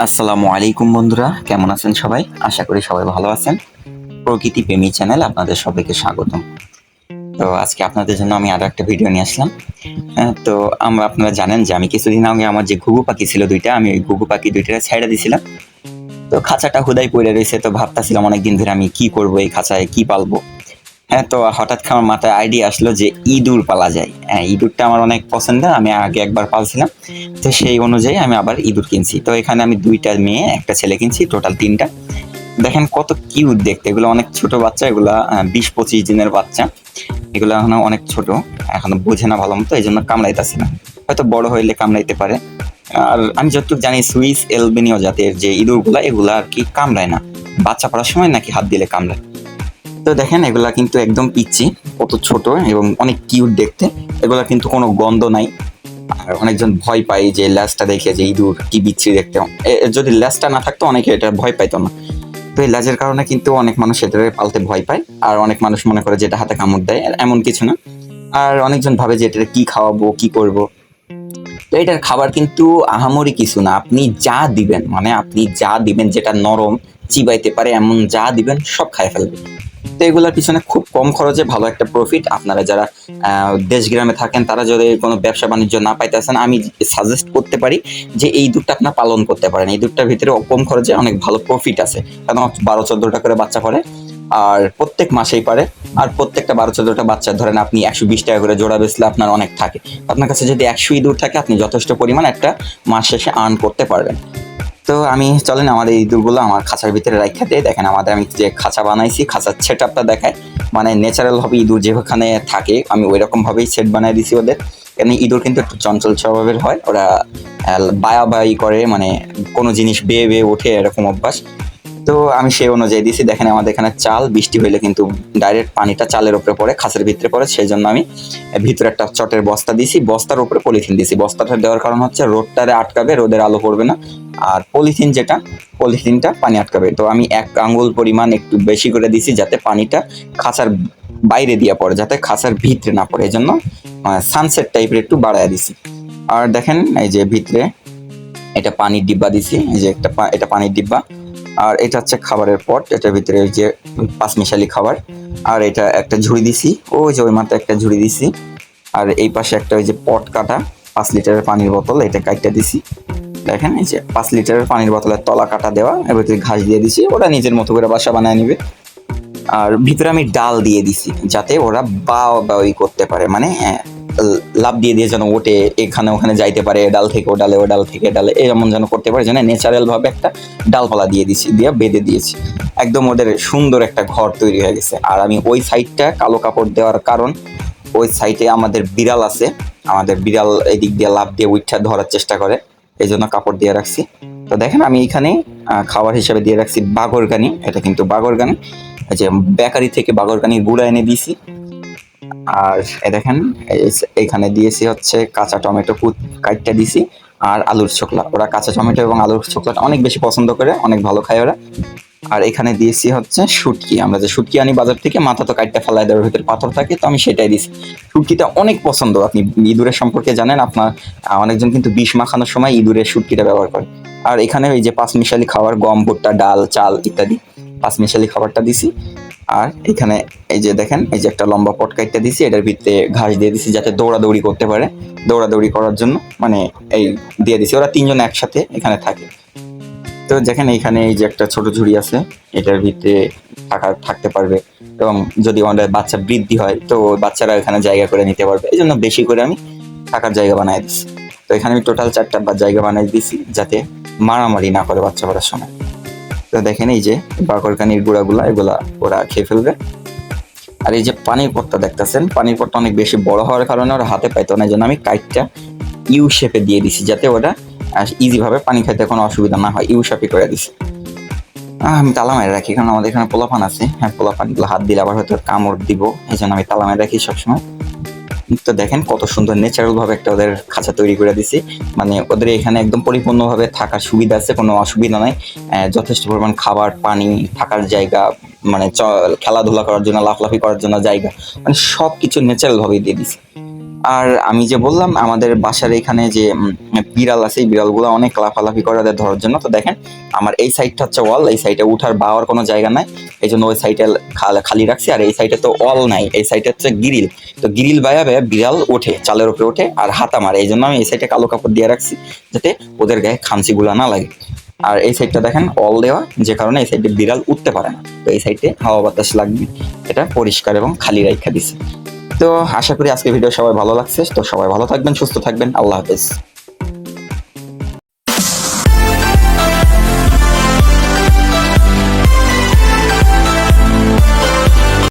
আসসালামু আলাইকুম বন্ধুরা, কেমন আছেন সবাই? আশা করি সবাই ভালো আছেন। প্রকৃতি প্রেমী চ্যানেল আপনাদের সবাইকে স্বাগতম। তো আজকে আপনাদের জন্য আমি আরো একটা ভিডিও নিয়ে আসলাম। তো আপনারা জানেন যে আমি কিছুদিন আগে আমার যে ঘুঘু পাখি ছিল ২ টা, আমি ওই ঘুঘু পাখি ২ টারে ছাইড়া দিছিলাম। তো খাঁচাটা হুদাই পইড়া রইছে, তো ভাবতাছিলাম অনেকদিন ধরে আমি কি করব, এই খাঁচায় কি পালবো? তো হঠাৎ আমার মাথায় আইডিয়া আসলো যে ইঁদুর পালা যায়। ইঁদুরটা আমার অনেক পছন্দের। আমি আগে একবার পালছিলাম। তো সেই অনুযায়ী আমি আবার ইঁদুর কিনছি। তো এখানে আমি ২ টা মেয়ে, ১ টা ছেলে কিনছি, টোটাল ৩ টা। দেখেন কত কিউট দেখতে। এগুলো অনেক ছোট বাচ্চা, এগুলা ২০-২৫ দিনের বাচ্চা। এগুলো এখনো অনেক ছোট, এখনো বোঝে না ভালো মতো, এইজন্য কামড়াইতাছে না। হয়তো বড় হইলে কামড়াইতে পারে। আর আমি যতটুকু জানি সুইস এলবেনীয় জাতের যে ইঁদুরগুলা, এগুলা আর কি কামড়ায় না। বাচ্চা পড়ার সময় নাকি হাত দিলে কামড়ায়। তো দেখেন এগুলা কিন্তু একদম পিচ্চি, কত ছোট এবং অনেক কিউট দেখতে। এগুলা কিন্তু কোনো গন্ধ নাই। আর অনেকজন ভয় পায় যে ল্যাজটা দেখে যে ইঁদুর কি বিচ্ছিরি দেখতে। যদি ল্যাজটা না থাকতো অনেকে এটা ভয় পাইতো না। তো এই ল্যাজের কারণে কিন্তু অনেক মানুষ এটা পালতে ভয় পায়। আর অনেক মানুষ মনে করে যে এটা হাতে কামড় দেয়, এমন কিছু না। আর অনেকজন ভাবে যে এটা কি খাওয়াবো, কি করব। তো এটার খাবার কিন্তু আহামরি কিছু না। আপনি যা দিবেন, মানে আপনি যা দিবেন যেটা নরম, চিবাইতে পারে এমন যা দিবেন সব খায় ফেলবে। তো এগুলোর পিছনে খুব কম খরচে ভালো একটা প্রফিট। আপনারা যারা দেশ গ্রামে থাকেন, তারা যদি কোনো ব্যবসা বাণিজ্য না পাইতেছেন, আমি সাজেস্ট করতে পারি যে এই দুধটা আপনার পালন করতে পারেন। এই দুধটার ভিতরে কম খরচে অনেক ভালো প্রফিট আছে, কারণ ১২-১৪টা করে বাচ্চা পড়ে। আর প্রত্যেক মাসেই পারে। আর প্রত্যেকটা ১২-১৪টা বাচ্চা ধরেন আপনি ১২০ টাকা করে জোড়া বেচলে আপনার অনেক থাকে। আপনার কাছে যদি ১০০ ইঁদুর থাকে, আপনি যথেষ্ট পরিমাণ একটা মাস শেষে আর্ন করতে পারবেন। তো আমি চলেন আমার এই ইঁদুরগুলো আমার খাঁচার ভিতরে রাইখা দেই। দেখেন আমাদের আমি যে খাঁচা বানাইছি, খাঁচার সেটআপটা দেখায়। মানে ন্যাচারাল ভাবে ইঁদুর যেখানে থাকে আমি ওইরকম ভাবেই সেট বানাই দিছি ওদের। এমনি ইঁদুর কিন্তু একটু চঞ্চল স্বভাবের হয়। ওরা বায়াবায়ি করে, মানে কোনো জিনিস বেয়ে বেয়ে ওঠে, এরকম অভ্যাস। তো আমি সেই অনুযায়ী দিছি। দেখেন আমাদের এখানে চাল, বৃষ্টি হইলে কিন্তু ডাইরেক্ট পানিটা চালের উপরে পড়ে, খাঁচার ভিতরে পড়ে। সেই জন্য আমি ভিতরে একটা চটের বস্তা দিছি, বস্তার উপরে পলিথিন দিছি। বস্তাটা দেওয়ার কারণ হচ্ছে রোদটারে আটকাবে, রোদের আলো পড়বে না। আর পলিথিনটা পানি আটকাবে। তো আমি ১ আঙ্গুল পরিমাণ একটু বেশি করে দিছি, যাতে পানিটা খাঁচার বাইরে দিয়ে পড়ে, যাতে খাঁচার ভিতরে না পড়ে। এই জন্য সানসেট টাইপের একটু বাড়ায় দিছি। আর দেখেন এই যে ভিতরে এটা পানির ডিব্বা দিছি, এই যে এটা পানির ডিব্বা। আর এটা হচ্ছে খাবারের পট, এটার ভিতরে ওই যে ৫ মিশালি খাবার। আর এটা একটা ঝুড়ি দিছি, ওই যে ওই মাথায় একটা ঝুড়ি দিছি। আর এই পাশে একটা ওই যে পট কাটা ৫ লিটারের পানির বোতল, এটা কাইটটা দিছি। দেখেন এই যে ৫ লিটারের পানির বোতলের তলা কাটা দেওয়া, এবার ঘাস দিয়ে দিছি, ওরা নিজের মতো করে বাসা বানায় নিবে। আর ভিতরে আমি ডাল দিয়ে দিছি, যাতে ওরা বাওয়াবাওয়ি করতে পারে, মানে লাফ দিয়ে দিয়ে যেন ওঠে, এখানে ওখানে যাইতে পারে, ডাল থেকে ও ডালে, ও ডাল থেকে ডালে, এমন যেন করতে পারে। যেন ন্যাচারাল ভাবে একটা ডালপালা দিয়ে দিছি, দিয়ে বেঁধে দিয়েছি। একদম ওদের সুন্দর একটা ঘর তৈরি হয়ে গেছে। আর আমি ওই সাইডটা কালো কাপড় দেওয়ার কারণ, ওই সাইডে আমাদের বিড়াল আছে। আমাদের বিড়াল এদিক দিয়ে লাফ দিয়ে উইঠা ধরার চেষ্টা করে, এই জন্য কাপড় দিয়ে রাখছি। তো দেখেন আমি এখানে খাবার হিসেবে দিয়ে রাখছি বাগরগানি। এটা কিন্তু বাগরগানি, এই যে বেকারি থেকে বাগরগানির গুঁড়া এনে দিয়েছি। আর দেখেন এইখানে দিয়েছি হচ্ছে কাঁচা টমেটো কাইটটা দিছি। আর আলুর ছোকলা, ওরা কাঁচা টমেটো এবং আলুর ছোকলাটা অনেক বেশি পছন্দ করে, অনেক ভালো খায় ওরা। আর এখানে দিয়েছি হচ্ছে শুটকি। আমরা যে শুটকি আনি বাজার থেকে, মাথা তো কাইটটা ফেলাই দেওয়ার ভিতরে পাথর থাকে, তো আমি সেটাই দিছি। শুটকিটা অনেক পছন্দ। আপনি ইঁদুরের সম্পর্কে জানেন, আপনার অনেকজন কিন্তু বিষ মাখানোর সময় ইঁদুরের শুটকিটা ব্যবহার করে। আর এখানে এই যে ৫ মিশালি খাবার, গম, ভুট্টা, ডাল, চাল ইত্যাদি ৫ মিশালি খাবারটা দিছি। আর এখানে এই যে দেখেন এই যে একটা লম্বা পটকাইটটা দিছি, এটার ভিতরে ঘাস দিয়ে দিছি, যাতে দৌড়াদৌড়ি করতে পারে। দৌড়াদৌড়ি করার জন্য মানে এই দিয়ে দিছি। ওরা ৩ জন একসাথে এখানে থাকে। তো দেখেন এইখানে এই যে একটা ছোট ঝুড়ি আছে, এটার ভিতরে থাকতে পারবে। এবং যদি আমাদের বাচ্চা বৃদ্ধি হয়, তো বাচ্চারা এখানে জায়গা করে নিতে পারবে। এই জন্য বেশি করে আমি থাকার জায়গা বানাই দিছি। তো এখানে আমি টোটাল ৪টা জায়গা বানাই দিছি, যাতে মারামারি না করে বাচ্চা পড়ার সময়। তো দেখেন এই যে বাকরকানির গুঁড়াগুলা, এগুলা ওরা খেয়ে ফেলবে। আর এই যে পানির পটটা দেখতেছেন, পানির পটটা অনেক বেশি বড় হওয়ার কারণে ওরা হাতে পাইতো না, এই জন্য আমি কাইটটা ইউ শেপে দিয়ে দিছি, যাতে ওরা ইজি ভাবে পানি খাইতে কোনো অসুবিধা না হয়। ইউ শেপে করে দিছি। আমি তালা মেরে রাখি, কারণ আমাদের এখানে পোলাপান আছে। হ্যাঁ, পোলাপানগুলো হাত দিলে আবার হয়তো কামড় দিব, এই জন্য আমি তালা মেরে রাখি সবসময়। তো দেখেন কত সুন্দর ন্যাচারাল ভাবে একটা ওদের খাঁচা তৈরি করে দিছি। মানে ওদের এখানে একদম পরিপূর্ণভাবে থাকার সুবিধা আছে, কোনো অসুবিধা নাই। যথেষ্ট পরিমাণ খাবার, পানি, থাকার জায়গা, মানে খেলাধুলা করার জন্য, লাফলাফি করার জন্য জায়গা, মানে সব কিছু ন্যাচারাল ভাবেই দিয়ে দিছি। আর আমি যে বললাম আমাদের বাসার এখানে যে বিড়াল আছে, এই বিড়ালগুলো অনেক লাফালাফি করে ওদের ধরার জন্য। তো দেখেন আমার এই সাইডটা হচ্ছে ওয়াল, এই সাইডে উঠার বাওয়ার কোনো জায়গা নাই, এই জন্য ওই সাইডে খালি রাখছি। আর এই সাইডে তো ওয়াল নাই, এই সাইডে হচ্ছে গ্রিল। তো গ্রিল বাইয়া বাইয়া বিড়াল ওঠে, চালের উপরে ওঠে আর হাতা মারে, এই জন্য আমি এই সাইডে কালো কাপড় দিয়ে রাখছি যাতে ওদের গায়ে খামচিগুলো না লাগে। আর এই সাইডটা দেখেন অল দেওয়া, যে কারণে এই সাইডে বিড়াল উঠতে পারে না। তো এই সাইডে হাওয়া বাতাস লাগবে, এটা পরিষ্কার এবং খালি রাখা দিছে। তো আশা করি আজকে ভিডিও সবাই ভালো লাগছে। তো সবাই ভালো থাকবেন, সুস্থ থাকবেন, আল্লাহ হাফেজ।